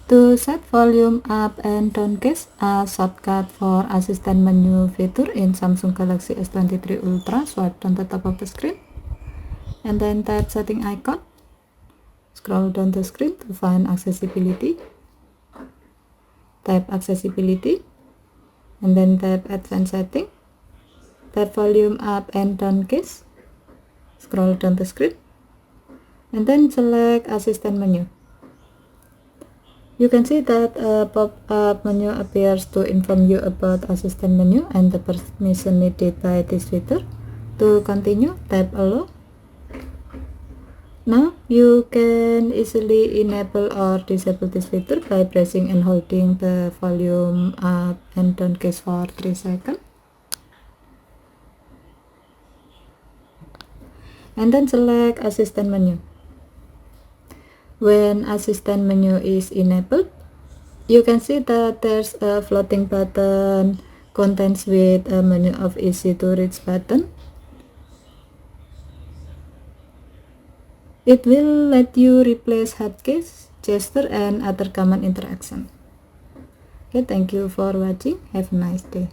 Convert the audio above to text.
To set volume up and down keys, a shortcut for assistant menu feature in Samsung Galaxy S23 Ultra, swipe on the top of the screen and then tap setting icon. Scroll down the screen to find accessibility. Tap accessibility and then tap advanced setting. Tap volume up and down keys. Scroll down the screen and then select assistant menu. You can see that a pop-up menu appears to inform you about assistant menu and the permission needed by this feature. To continue, tap allow. Now you can easily enable or disable this feature by pressing and holding the volume up and down keys for 3 seconds. And then select assistant menu. When assistant menu is enabled, you can see that there's a floating button contains with a menu of easy to reach button. It will let you replace hardkeys, gesture, and other command interaction. Okay, thank you for watching. Have a nice day.